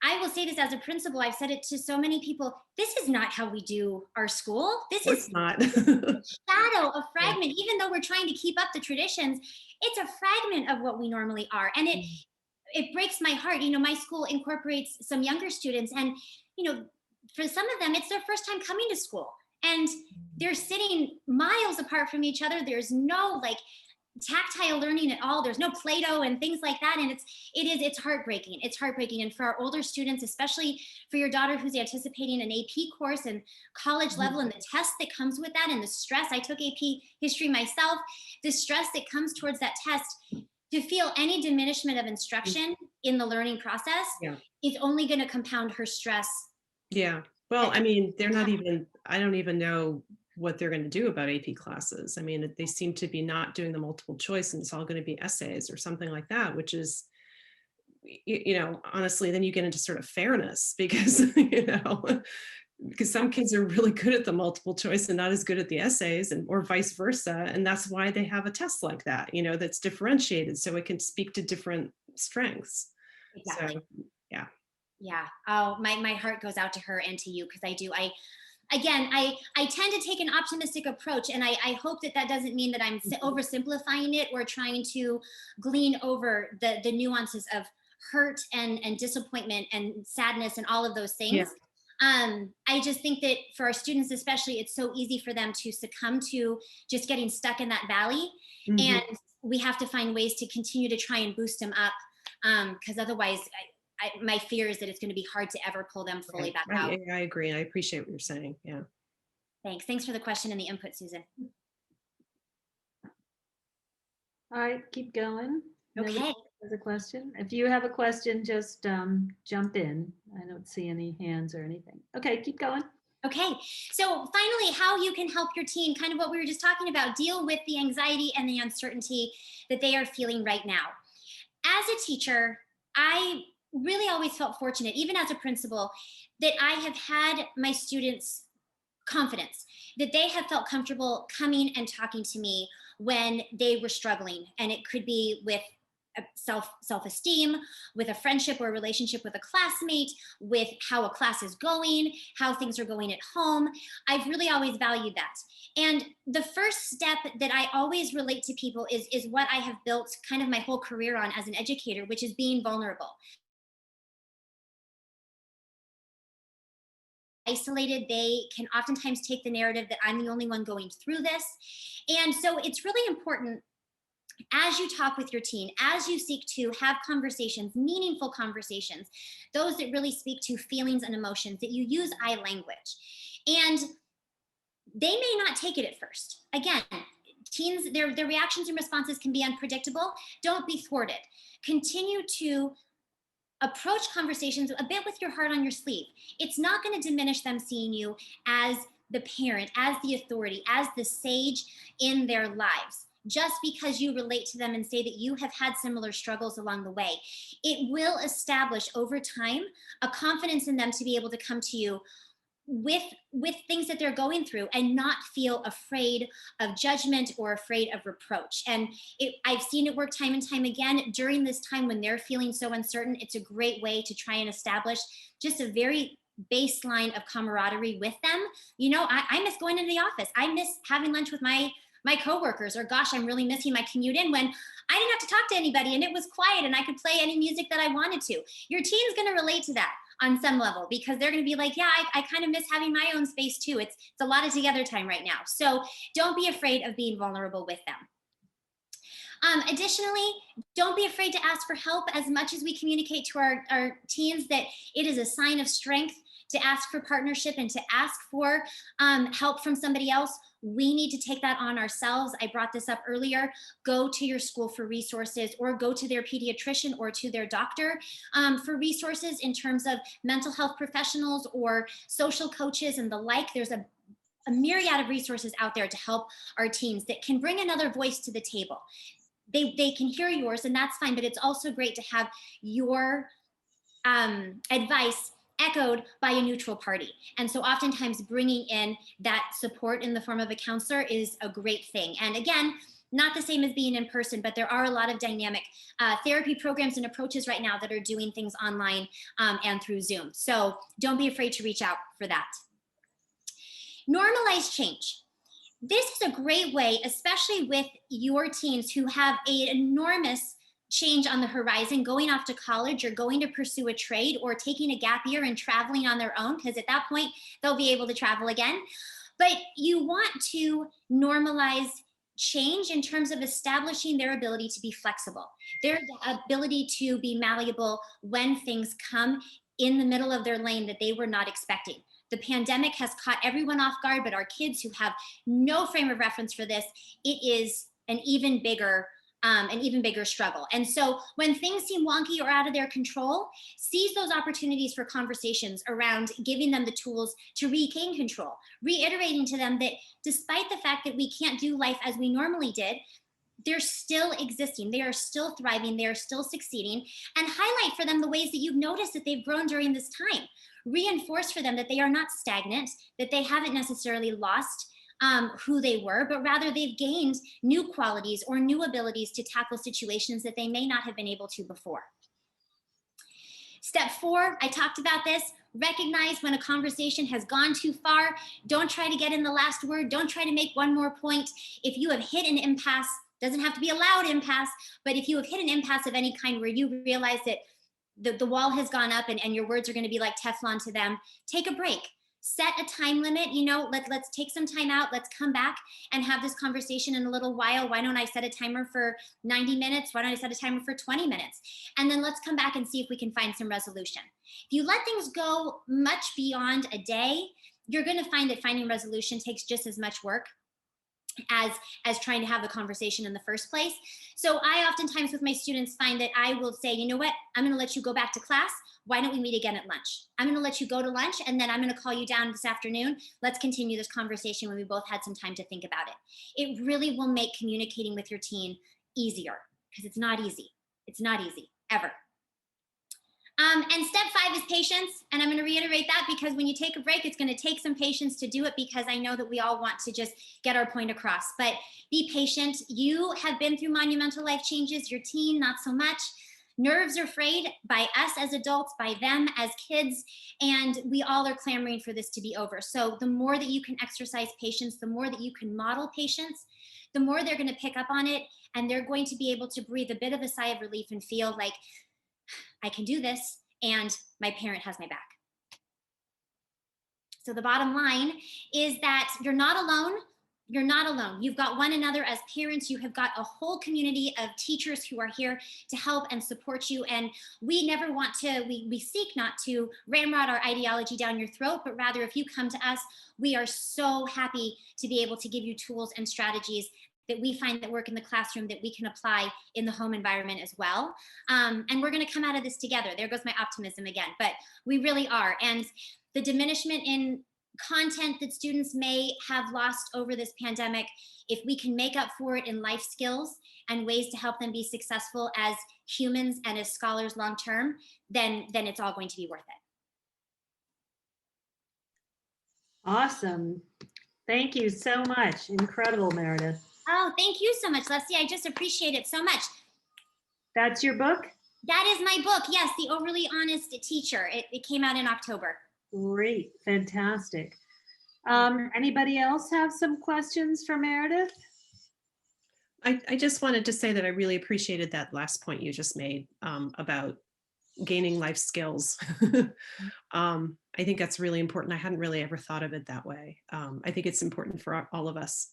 I will say this as a principal, I've said it to so many people, this is not how we do our school. This is not. a shadow, a fragment. Even though we're trying to keep up the traditions, it's a fragment of what we normally are. And it breaks my heart. My school incorporates some younger students, and for some of them, it's their first time coming to school. And they're sitting miles apart from each other. There's no tactile learning at all. There's no Play-Doh and things like that. And it's heartbreaking. It's heartbreaking. And for our older students, especially for your daughter who's anticipating an AP course and college level, and the test that comes with that, and the stress. I took AP history myself. The stress that comes towards that test, to feel any diminishment of instruction in the learning process is only going to compound her stress. Yeah. Well, I mean, I don't even know what they're going to do about AP classes. I mean, they seem to be not doing the multiple choice, and it's all going to be essays or something like that, which is, honestly, then you get into sort of fairness, because, because some kids are really good at the multiple choice and not as good at the essays, or vice versa. And that's why they have a test like that, that's differentiated, so it can speak to different strengths. Exactly. So, yeah. Yeah. Oh, my heart goes out to her and to you, because I do. I tend to take an optimistic approach, and I hope that doesn't mean that I'm oversimplifying it or trying to glean over the nuances of hurt and disappointment and sadness and all of those things. Yeah. I just think that for our students especially, it's so easy for them to succumb to just getting stuck in that valley. Mm-hmm. And we have to find ways to continue to try and boost them up, because otherwise my fear is that it's going to be hard to ever pull them fully back out. I agree. I appreciate what you're saying. Yeah. Thanks for the question and the input, Susan. All right, keep going. Okay. Has a question? If you have a question, just jump in. I don't see any hands or anything. Okay, keep going. Okay, so finally, how you can help your teen, kind of what we were just talking about, deal with the anxiety and the uncertainty that they are feeling right now. As a teacher, I really always felt fortunate, even as a principal, that I have had my students' confidence, that they have felt comfortable coming and talking to me when they were struggling. And it could be with self-esteem, with a friendship or a relationship with a classmate, with how a class is going, how things are going at home. I've really always valued that. And the first step that I always relate to people is what I have built kind of my whole career on as an educator, which is being vulnerable. Isolated, they can oftentimes take the narrative that I'm the only one going through this. And so it's really important as you talk with your teen, as you seek to have conversations, meaningful conversations, those that really speak to feelings and emotions, that you use I language. And they may not take it at first. Again, teens, their reactions and responses can be unpredictable. Don't be thwarted. Continue to approach conversations a bit with your heart on your sleeve. It's not going to diminish them seeing you as the parent, as the authority, as the sage in their lives. Just because you relate to them and say that you have had similar struggles along the way, it will establish over time a confidence in them to be able to come to you with things that they're going through and not feel afraid of judgment or afraid of reproach. And I've seen it work time and time again during this time when they're feeling so uncertain. It's a great way to try and establish just a very baseline of camaraderie with them. You know, I miss going into the office. I miss having lunch with my coworkers, or gosh, I'm really missing my commute in when I didn't have to talk to anybody and it was quiet and I could play any music that I wanted to. Your teen's going to relate to that on some level, because they're going to be like, yeah, I kind of miss having my own space too. It's a lot of together time right now. So don't be afraid of being vulnerable with them. Additionally, don't be afraid to ask for help. As much as we communicate to our teens that it is a sign of strength to ask for partnership and to ask for help from somebody else, we need to take that on ourselves. I brought this up earlier. Go to your school for resources, or go to their pediatrician or to their doctor for resources in terms of mental health professionals or social coaches and the like. There's a myriad of resources out there to help our teens that can bring another voice to the table. They can hear yours, and that's fine, but it's also great to have your advice echoed by a neutral party. And so oftentimes bringing in that support in the form of a counselor is a great thing. And again, not the same as being in person, but there are a lot of dynamic therapy programs and approaches right now that are doing things online and through Zoom. So don't be afraid to reach out for that. Normalize change. This is a great way, especially with your teens who have an enormous change on the horizon, going off to college or going to pursue a trade or taking a gap year and traveling on their own, because at that point they'll be able to travel again. But you want to normalize change in terms of establishing their ability to be flexible, their ability to be malleable when things come in the middle of their lane that they were not expecting. The pandemic has caught everyone off guard, but our kids who have no frame of reference for this, it is an even bigger struggle. And so when things seem wonky or out of their control, seize those opportunities for conversations around giving them the tools to regain control, reiterating to them that despite the fact that we can't do life as we normally did, they're still existing, they are still thriving, they are still succeeding, and highlight for them the ways that you've noticed that they've grown during this time. Reinforce for them that they are not stagnant, that they haven't necessarily lost who they were, but rather they've gained new qualities or new abilities to tackle situations that they may not have been able to before. Step 4, I talked about this. Recognize when a conversation has gone too far. Don't try to get in the last word. Don't try to make one more point. If you have hit an impasse, doesn't have to be a loud impasse, but if you have hit an impasse of any kind where you realize that the wall has gone up and your words are going to be like Teflon to them, take a break. Set a time limit. You know, let's take some time out. Let's come back and have this conversation in a little while. Why don't I set a timer for 90 minutes? Why don't I set a timer for 20 minutes? And then let's come back and see if we can find some resolution. If you let things go much beyond a day, you're going to find that finding resolution takes just as much work. as trying to have the conversation in the first place. So I oftentimes with my students find that I will say, you know what, I'm going to let you go back to class. Why don't we meet again at lunch? I'm going to let you go to lunch, and then I'm going to call you down this afternoon. Let's continue this conversation when we both had some time to think about it. It really will make communicating with your teen easier, because it's not easy. It's not easy, ever. And step 5 is patience. And I'm going to reiterate that, because when you take a break, it's going to take some patience to do it, because I know that we all want to just get our point across. But be patient. You have been through monumental life changes, your teen, not so much. Nerves are frayed by us as adults, by them as kids, and we all are clamoring for this to be over. So the more that you can exercise patience, the more that you can model patience, the more they're going to pick up on it, and they're going to be able to breathe a bit of a sigh of relief and feel like, I can do this, and my parent has my back. So the bottom line is that you're not alone. You're not alone. You've got one another as parents. You have got a whole community of teachers who are here to help and support you. And we never want to, we seek not to ramrod our ideology down your throat, but rather if you come to us, we are so happy to be able to give you tools and strategies that we find that work in the classroom that we can apply in the home environment as well. And we're going to come out of this together. There goes my optimism again, but we really are. And the diminishment in content that students may have lost over this pandemic, if we can make up for it in life skills and ways to help them be successful as humans and as scholars long term, then it's all going to be worth it. Awesome. Thank you so much. Incredible, Meredith. Oh, thank you so much, Leslie. I just appreciate it so much. That's your book? That is my book. Yes, The Overly Honest Teacher. It came out in October. Great. Fantastic. Anybody else have some questions for Meredith? I just wanted to say that I really appreciated that last point you just made about gaining life skills. I think that's really important. I hadn't really ever thought of it that way. I think it's important for all of us,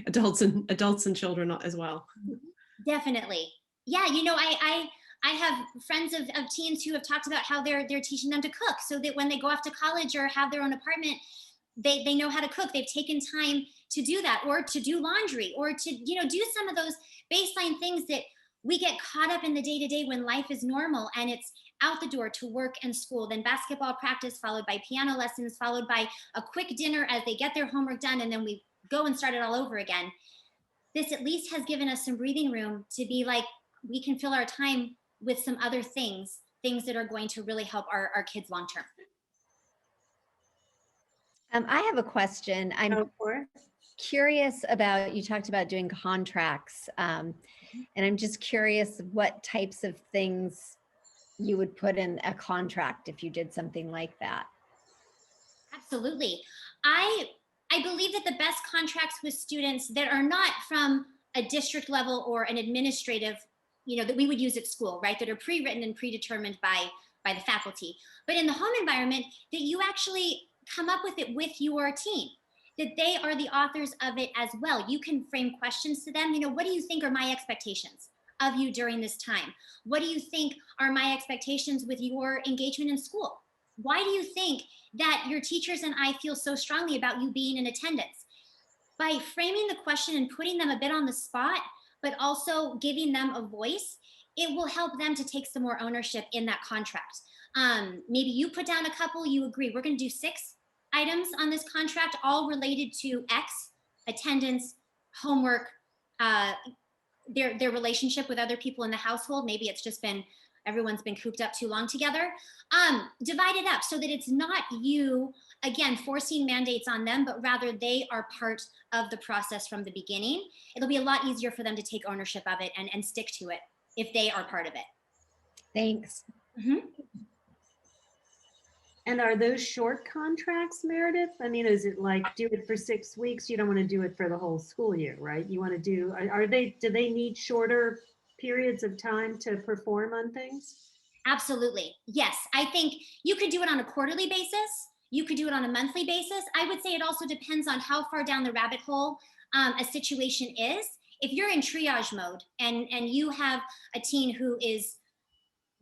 adults and children as well. Definitely. Yeah, you know, I have friends of teens who have talked about how they're teaching them to cook, so that when they go off to college or have their own apartment, they know how to cook. They've taken time to do that, or to do laundry, or to, you know, do some of those baseline things that we get caught up in the day-to-day when life is normal and it's out the door to work and school, then basketball practice, followed by piano lessons, followed by a quick dinner as they get their homework done, and then we go and start it all over again. This at least has given us some breathing room to be like, we can fill our time with some other things that are going to really help our kids long term. I have a question. I'm curious about, you talked about doing contracts, and I'm just curious what types of things you would put in a contract if you did something like that. Absolutely. I believe that the best contracts with students that are not from a district level or an administrative, you know, that we would use at school, right, that are pre-written and predetermined by the faculty, but in the home environment, that you actually come up with it with your team, that they are the authors of it as well. You can frame questions to them. You know, what do you think are my expectations of you during this time? What do you think are my expectations with your engagement in school? Why do you think that your teachers and I feel so strongly about you being in attendance? By framing the question and putting them a bit on the spot, but also giving them a voice, it will help them to take some more ownership in that contract. Maybe you put down a couple, you agree, we're going to do 6 items on this contract, all related to X: attendance, homework, their relationship with other people in the household. Maybe it's just been, everyone's been cooped up too long together. Divide it up so that it's not you, again, forcing mandates on them, but rather they are part of the process from the beginning. It'll be a lot easier for them to take ownership of it and stick to it if they are part of it. Thanks. Mm-hmm. And are those short contracts, Meredith? I mean, is it like do it for 6 weeks? You don't want to do it for the whole school year, right? You want to do, do they need shorter periods of time to perform on things? Absolutely. Yes. I think you could do it on a quarterly basis. You could do it on a monthly basis. I would say it also depends on how far down the rabbit hole a situation is. If you're in triage mode and you have a teen who is,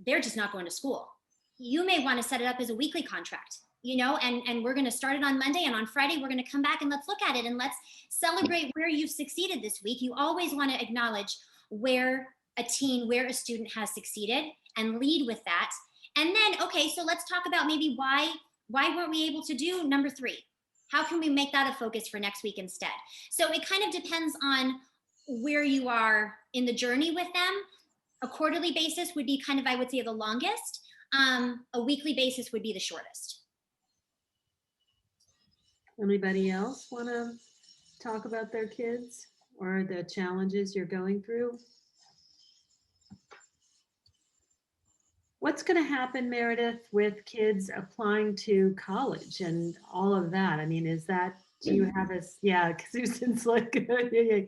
they're just not going to school, you may want to set it up as a weekly contract. and we're going to start it on Monday, and on Friday we're going to come back and let's look at it and let's celebrate where you've succeeded this week. You always want to acknowledge where a student has succeeded and lead with that. And then, okay, so let's talk about maybe why weren't we able to do number 3? How can we make that a focus for next week instead? So it kind of depends on where you are in the journey with them. A quarterly basis would be kind of, I would say, the longest. A weekly basis would be the shortest. Anybody else want to talk about their kids or the challenges you're going through? What's going to happen, Meredith, with kids applying to college and all of that? I mean, is that, do you have a, yeah, Susan's like, yeah.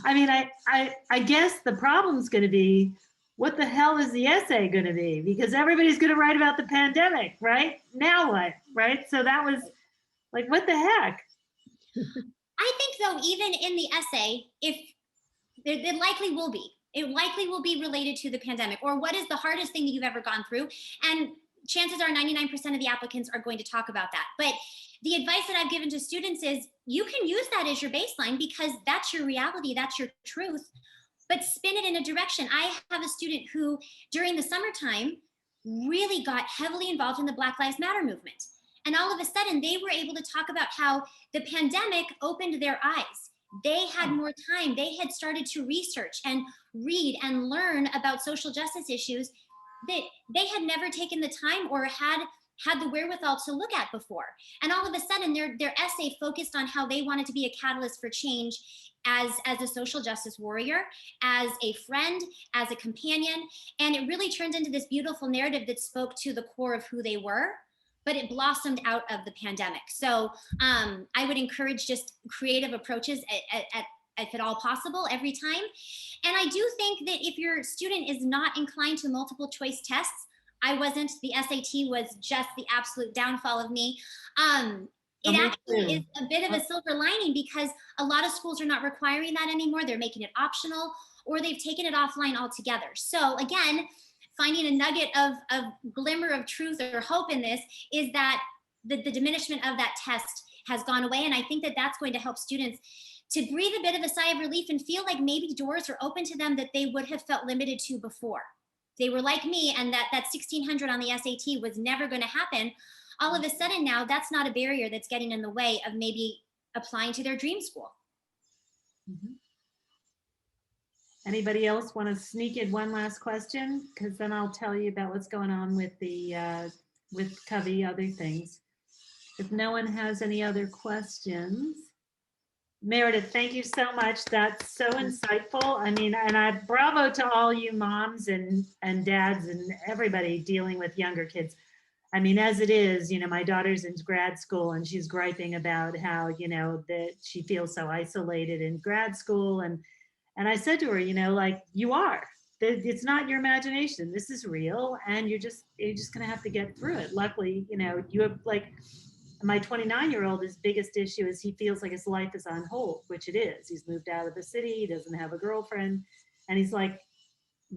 I mean, I guess the problem's going to be, what the hell is the essay going to be? Because everybody's going to write about the pandemic, right? Now what, right? So that was like, what the heck? I think though, even in the essay, if it likely will be, it likely will be related to the pandemic, or what is the hardest thing that you've ever gone through. And chances are 99% of the applicants are going to talk about that. But the advice that I've given to students is you can use that as your baseline because that's your reality, that's your truth, but spin it in a direction. I have a student who during the summertime really got heavily involved in the Black Lives Matter movement. And all of a sudden they were able to talk about how the pandemic opened their eyes. They had more time. They had started to research and read and learn about social justice issues that they had never taken the time or had the wherewithal to look at before. And all of a sudden their essay focused on how they wanted to be a catalyst for change as a social justice warrior, as a friend, as a companion. And it really turned into this beautiful narrative that spoke to the core of who they were, but it blossomed out of the pandemic. So I would encourage just creative approaches if at all possible every time. And I do think that if your student is not inclined to multiple choice tests, I wasn't, the SAT was just the absolute downfall of me. It actually is a bit of a silver lining because a lot of schools are not requiring that anymore. They're making it optional or they've taken it offline altogether. So again, finding a nugget of glimmer of truth or hope in this is that the diminishment of that test has gone away. And I think that that's going to help students to breathe a bit of a sigh of relief and feel like maybe doors are open to them that they would have felt limited to before. They were like me and that 1600 on the SAT was never going to happen. All of a sudden now that's not a barrier that's getting in the way of maybe applying to their dream school. Mm-hmm. Anybody else want to sneak in one last question? Because then I'll tell you about what's going on with the with Covey, other things. If no one has any other questions. Meredith, thank you so much. That's so insightful. I mean, and bravo to all you moms and dads and everybody dealing with younger kids. I mean, as it is, my daughter's in grad school and she's griping about how, that she feels so isolated in grad school. And I said to her, like you are, it's not your imagination. This is real. And you're just going to have to get through it. Luckily, you have like, my 29-year-old, his biggest issue is he feels like his life is on hold, which it is. He's moved out of the city. He doesn't have a girlfriend. And he's like,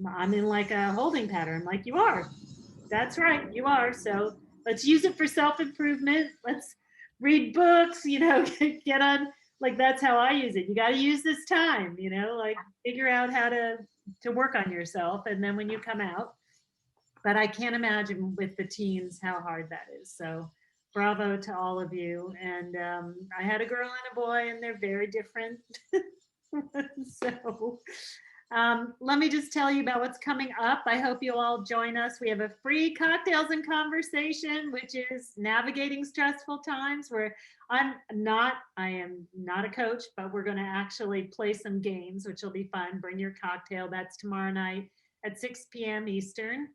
I'm in like a holding pattern. I'm like, you are. That's right. You are. So let's use it for self-improvement. Let's read books, get on. Like, that's how I use it. You got to use this time, like figure out how to work on yourself. And then when you come out, but I can't imagine with the teens how hard that is. So bravo to all of you. And I had a girl and a boy and they're very different. So let me just tell you about what's coming up. I hope you all join us. We have a free cocktails and conversation, which is navigating stressful times where I am not a coach, but we're going to actually play some games, which will be fun. Bring your cocktail. That's tomorrow night at 6 p.m. Eastern.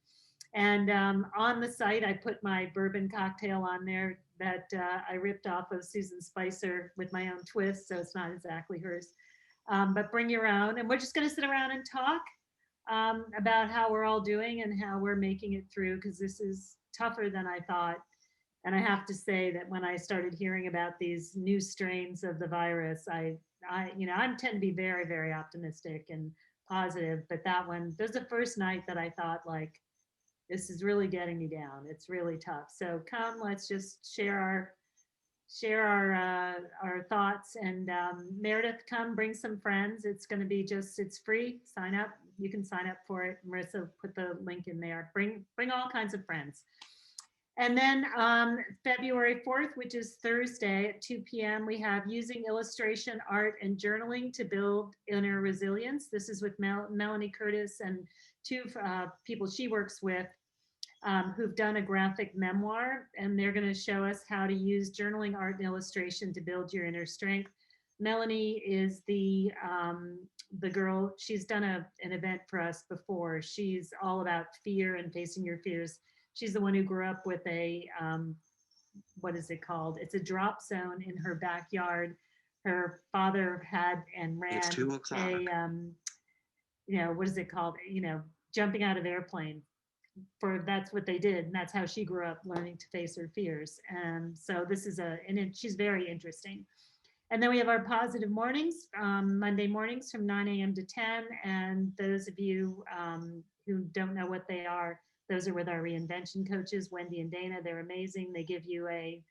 And on the site, I put my bourbon cocktail on there that I ripped off of Susan Spicer with my own twist. So it's not exactly hers. But bring your own. And we're just going to sit around and talk about how we're all doing and how we're making it through, because this is tougher than I thought. And I have to say that when I started hearing about these new strains of the virus, I tend to be very, very optimistic and positive. But that was the first night that I thought, like, this is really getting me down. It's really tough. So come, let's just share our thoughts. And Meredith, come bring some friends. It's going to be it's free. Sign up. You can sign up for it. Marissa put the link in there. Bring all kinds of friends. And then February 4th, which is Thursday at 2 p.m., we have Using Illustration, Art, and Journaling to Build Inner Resilience. This is with Melanie Curtis and two people she works with who've done a graphic memoir, and they're going to show us how to use journaling, art, and illustration to build your inner strength. Melanie is the girl. She's done an event for us before. She's all about fear and facing your fears. She's the one who grew up with a, what is it called? It's a drop zone in her backyard. Her father had and ran what is it called? Jumping out of airplane. That's what they did. And that's how she grew up, learning to face her fears. And so this is she's very interesting. And then we have our positive mornings, Monday mornings from 9 a.m. to 10. And those of you who don't know what they are, those are with our reinvention coaches, Wendy and Dana. They're amazing. They give you a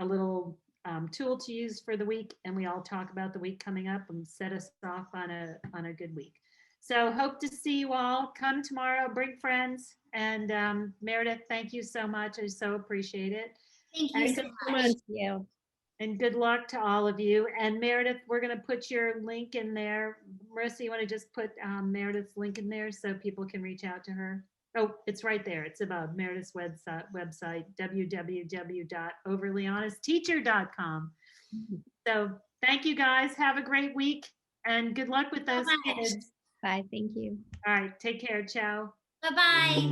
little tool to use for the week, and we all talk about the week coming up and set us off on a good week. So hope to see you all. Come tomorrow, bring friends. And Meredith, thank you so much. I so appreciate it. Thank you so much. Thank you. And good luck to all of you. And Meredith, we're going to put your link in there. Marissa, you want to just put Meredith's link in there so people can reach out to her? Oh, it's right there. It's above Meredith's website, www.overlyhonestteacher.com. So thank you guys. Have a great week and good luck with those kids. Bye. Thank you. All right. Take care. Ciao. Bye-bye.